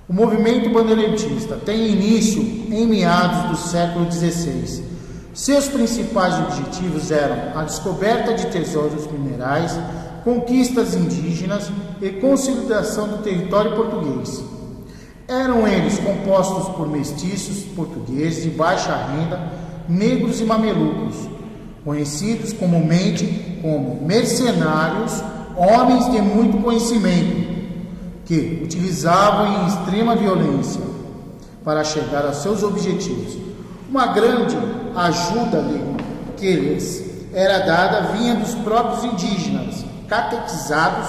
O movimento bandeirantista tem início em meados do século XVI. Seus principais objetivos eram a descoberta de tesouros minerais, conquistas indígenas e consolidação do território português. Eram eles compostos por mestiços portugueses de baixa renda, negros e mamelucos, conhecidos comumente como mercenários, homens de muito conhecimento, que utilizavam em extrema violência para chegar aos seus objetivos. Uma grande ajuda que lhes era dada vinha dos próprios indígenas, catequizados,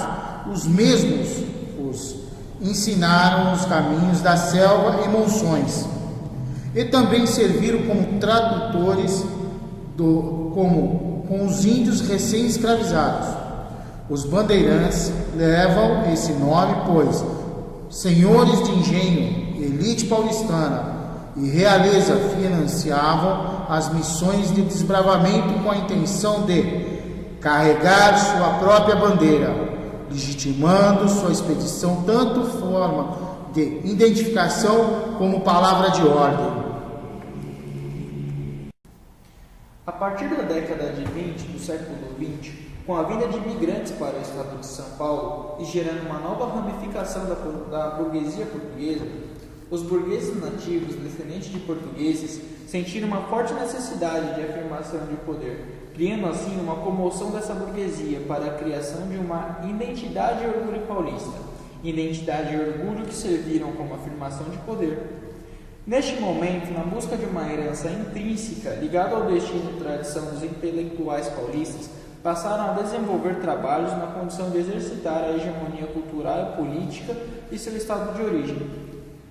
os mesmos os ensinaram os caminhos da selva e monções, e também serviram como tradutores com os índios recém-escravizados. Os bandeirantes levam esse nome, pois senhores de engenho, elite paulistana e realeza financiavam as missões de desbravamento com a intenção de carregar sua própria bandeira, legitimando sua expedição tanto forma de identificação como palavra de ordem. A partir da década de 20 do século XX, com a vinda de imigrantes para o estado de São Paulo e gerando uma nova ramificação da burguesia portuguesa, os burgueses nativos, descendentes de portugueses, sentiram uma forte necessidade de afirmação de poder, criando assim uma comoção dessa burguesia para a criação de uma identidade e orgulho paulista, identidade e orgulho que serviram como afirmação de poder. Neste momento, na busca de uma herança intrínseca ligada ao destino e tradição dos intelectuais paulistas, passaram a desenvolver trabalhos na condição de exercitar a hegemonia cultural e política de seu estado de origem.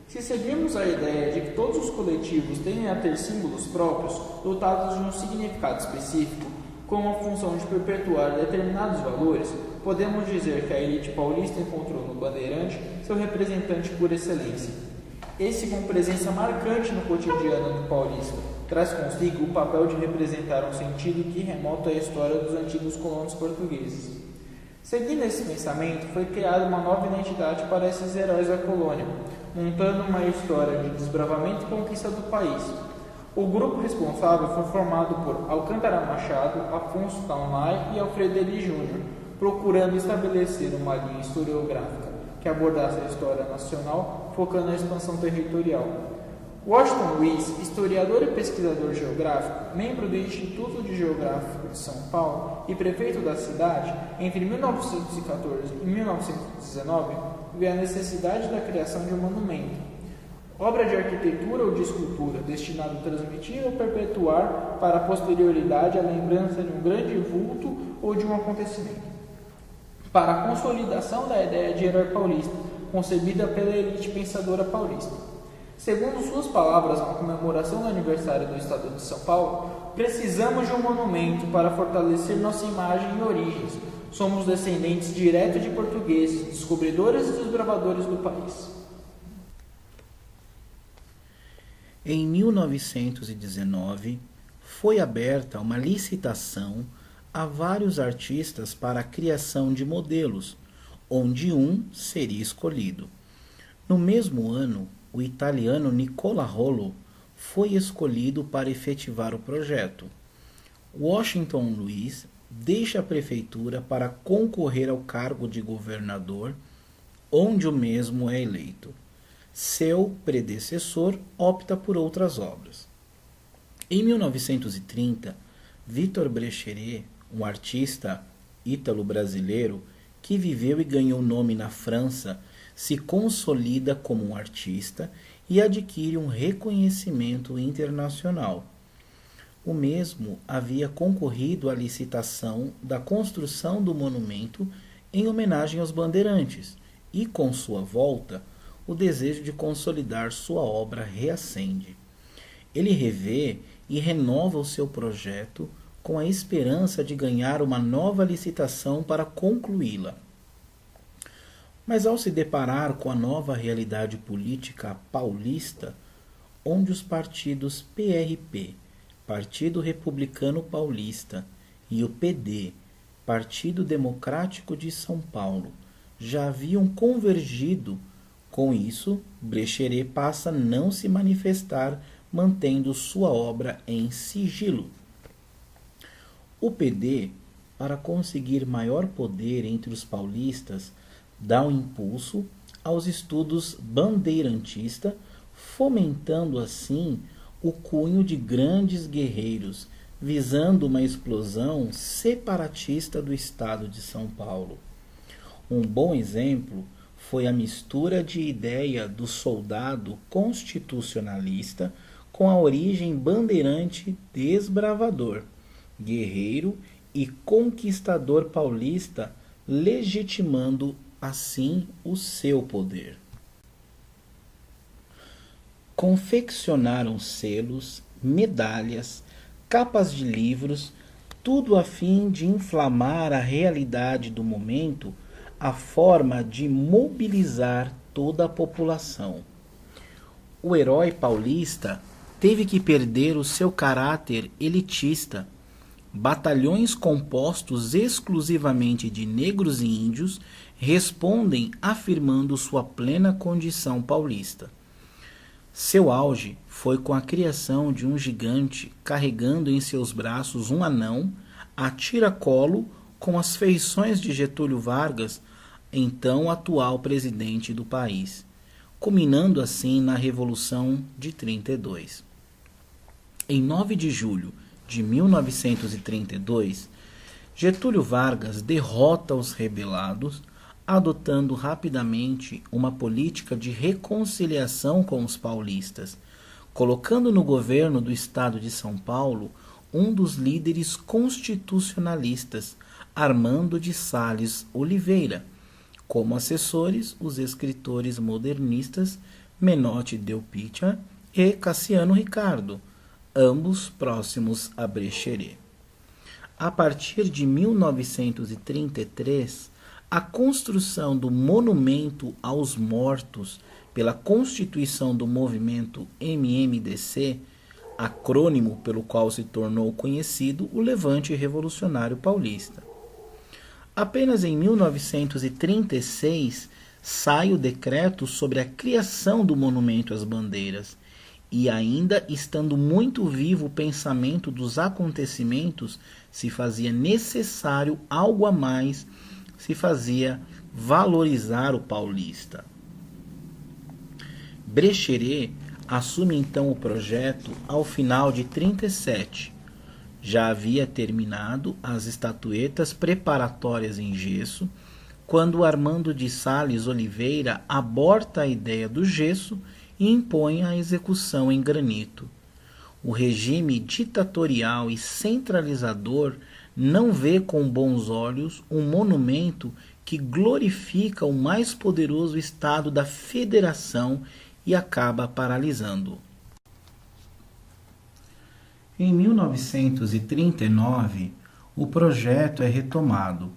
Se seguirmos a ideia de que todos os coletivos tendem a ter símbolos próprios, dotados de um significado específico, com a função de perpetuar determinados valores, podemos dizer que a elite paulista encontrou no bandeirante seu representante por excelência. Esse, com presença marcante no cotidiano do paulista, traz consigo o papel de representar um sentido que remota à história dos antigos colonos portugueses. Seguindo esse pensamento, foi criada uma nova identidade para esses heróis da colônia, montando uma história de desbravamento e conquista do país. O grupo responsável foi formado por Alcântara Machado, Afonso Taunay e Alfredo Elis Júnior, procurando estabelecer uma linha historiográfica que abordasse a história nacional, focando na expansão territorial. Washington Luiz, historiador e pesquisador geográfico, membro do Instituto de Geográfico de São Paulo e prefeito da cidade, entre 1914 e 1919, vê a necessidade da criação de um monumento, obra de arquitetura ou de escultura, destinado a transmitir ou perpetuar para a posterioridade a lembrança de um grande vulto ou de um acontecimento, para a consolidação da ideia de herói paulista, concebida pela elite pensadora paulista. Segundo suas palavras, na comemoração do aniversário do Estado de São Paulo, precisamos de um monumento para fortalecer nossa imagem e origens. Somos descendentes diretos de portugueses, descobridores e desbravadores do país. Em 1919, foi aberta uma licitação a vários artistas para a criação de modelos, onde um seria escolhido. No mesmo ano, o italiano Nicola Rollo foi escolhido para efetivar o projeto. Washington Luiz deixa a prefeitura para concorrer ao cargo de governador, onde o mesmo é eleito. Seu predecessor opta por outras obras. Em 1930, Victor Brecheret, um artista ítalo-brasileiro que viveu e ganhou nome na França, se consolida como um artista e adquire um reconhecimento internacional. O mesmo havia concorrido à licitação da construção do monumento em homenagem aos bandeirantes e, com sua volta, o desejo de consolidar sua obra reacende. Ele revê e renova o seu projeto com a esperança de ganhar uma nova licitação para concluí-la. Mas ao se deparar com a nova realidade política paulista, onde os partidos PRP, Partido Republicano Paulista, e o PD, Partido Democrático de São Paulo, já haviam convergido Com isso, Brecheret passa a não se manifestar, mantendo sua obra em sigilo. O PD, para conseguir maior poder entre os paulistas, dá um impulso aos estudos bandeirantista, fomentando assim o cunho de grandes guerreiros, visando uma explosão separatista do estado de São Paulo. Um bom exemplo foi a mistura de ideia do soldado constitucionalista com a origem bandeirante desbravador, guerreiro e conquistador paulista, legitimando assim o seu poder. Confeccionaram selos, medalhas, capas de livros, tudo a fim de inflamar a realidade do momento, a forma de mobilizar toda a população. O herói paulista teve que perder o seu caráter elitista. Batalhões compostos exclusivamente de negros e índios respondem afirmando sua plena condição paulista. Seu auge foi com a criação de um gigante carregando em seus braços um anão a tiracolo com as feições de Getúlio Vargas, então atual presidente do país, culminando assim na Revolução de 32. Em 9 de julho de 1932, Getúlio Vargas derrota os rebelados, adotando rapidamente uma política de reconciliação com os paulistas, colocando no governo do estado de São Paulo um dos líderes constitucionalistas, Armando de Sales Oliveira, como assessores os escritores modernistas Menotti Delpica e Cassiano Ricardo, ambos próximos a Brecheret. A partir de 1933, a construção do monumento aos mortos pela constituição do movimento MMDC, acrônimo pelo qual se tornou conhecido o Levante Revolucionário Paulista. Apenas em 1936 sai o decreto sobre a criação do monumento às bandeiras, e ainda estando muito vivo o pensamento dos acontecimentos, se fazia necessário algo a mais, se fazia valorizar o paulista. Brecheret assume então o projeto ao final de 37. Já havia terminado as estatuetas preparatórias em gesso, quando Armando de Sales Oliveira aborta a ideia do gesso e impõe a execução em granito. O regime ditatorial e centralizador não vê com bons olhos um monumento que glorifica o mais poderoso estado da federação e acaba paralisando. Em 1939, o projeto é retomado.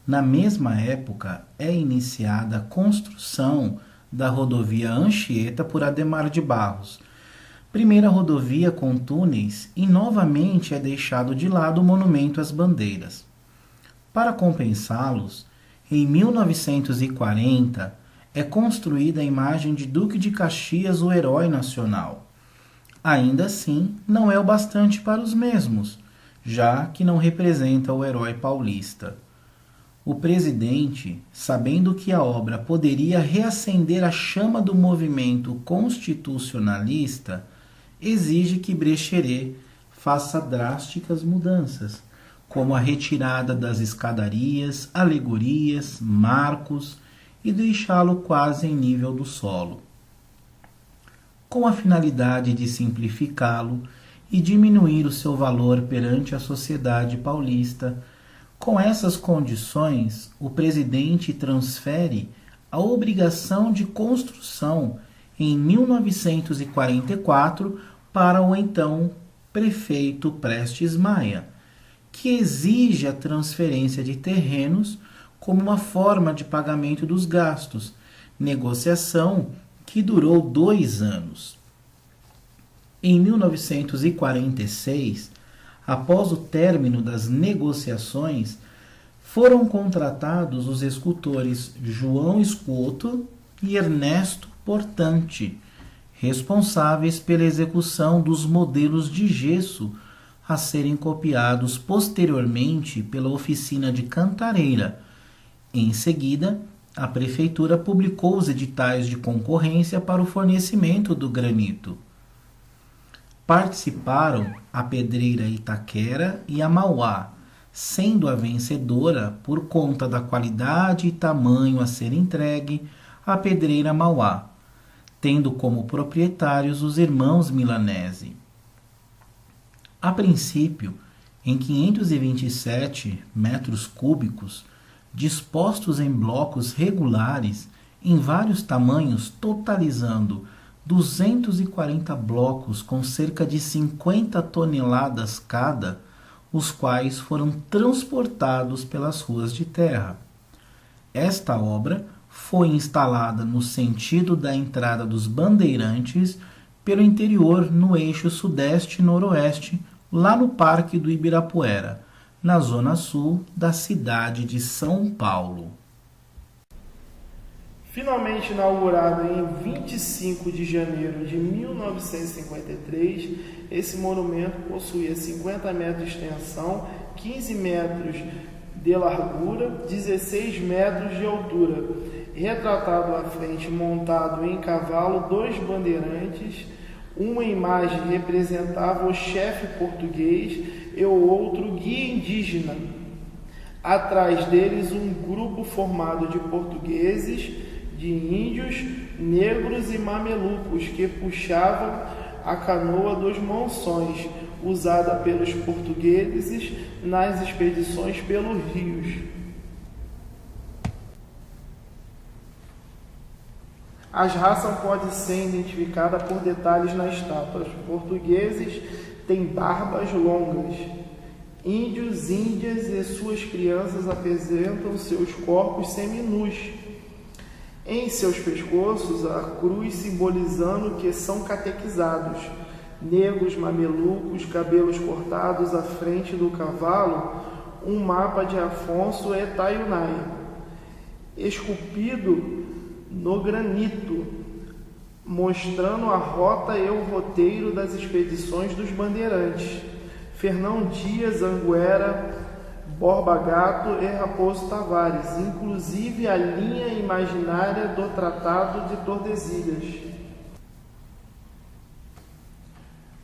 Na mesma época, é iniciada a construção da rodovia Anchieta por Adhemar de Barros, primeira rodovia com túneis, e novamente é deixado de lado o monumento às bandeiras. Para compensá-los, em 1940 é construída a imagem de Duque de Caxias, o herói nacional. Ainda assim, não é o bastante para os mesmos, já que não representa o herói paulista. O presidente, sabendo que a obra poderia reacender a chama do movimento constitucionalista, exige que Brecheret faça drásticas mudanças, como a retirada das escadarias, alegorias, marcos e deixá-lo quase em nível do solo, com a finalidade de simplificá-lo e diminuir o seu valor perante a sociedade paulista. Com essas condições, o presidente transfere a obrigação de construção em 1944 para o então prefeito Prestes Maia, que exige a transferência de terrenos como uma forma de pagamento dos gastos, negociação que durou 2 anos. Em 1946, após o término das negociações, foram contratados os escultores João Escoto e Ernesto Portante, responsáveis pela execução dos modelos de gesso a serem copiados posteriormente pela oficina de Cantareira. Em seguida, a prefeitura publicou os editais de concorrência para o fornecimento do granito. Participaram a pedreira Itaquera e a Mauá, sendo a vencedora, por conta da qualidade e tamanho a ser entregue, a pedreira Mauá, tendo como proprietários os irmãos Milanese. A princípio, em 527 metros cúbicos, dispostos em blocos regulares, em vários tamanhos, totalizando 240 blocos com cerca de 50 toneladas cada, os quais foram transportados pelas ruas de terra. Esta obra foi instalada no sentido da entrada dos Bandeirantes pelo interior no eixo sudeste-noroeste, lá no Parque do Ibirapuera, na zona sul da cidade de São Paulo. Finalmente inaugurado em 25 de janeiro de 1953, esse monumento possuía 50 metros de extensão, 15 metros de largura, 16 metros de altura. Retratado à frente, montado em cavalo, 2 bandeirantes, uma imagem representava o chefe português e o outro guia indígena. Atrás deles, um grupo formado de portugueses, de índios, negros e mamelucos que puxavam a canoa dos monções, usada pelos portugueses nas expedições pelos rios. As raças podem ser identificadas por detalhes na estátua. Os portugueses têm barbas longas. Índios, índias e suas crianças apresentam seus corpos seminus. Em seus pescoços, a cruz simbolizando que são catequizados. Negros, mamelucos, cabelos cortados à frente do cavalo, um mapa de Afonso e Tayunay, esculpido no granito, mostrando a rota e o roteiro das expedições dos bandeirantes. Fernão Dias, Anguera, Borba Gato e Raposo Tavares, inclusive a linha imaginária do Tratado de Tordesilhas.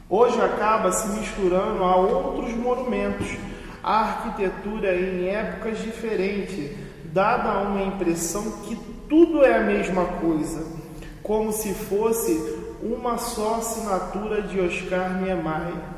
Hoje acaba se misturando a outros monumentos, a arquitetura em épocas diferentes, dada uma impressão que tudo é a mesma coisa, como se fosse uma só assinatura de Oscar Niemeyer.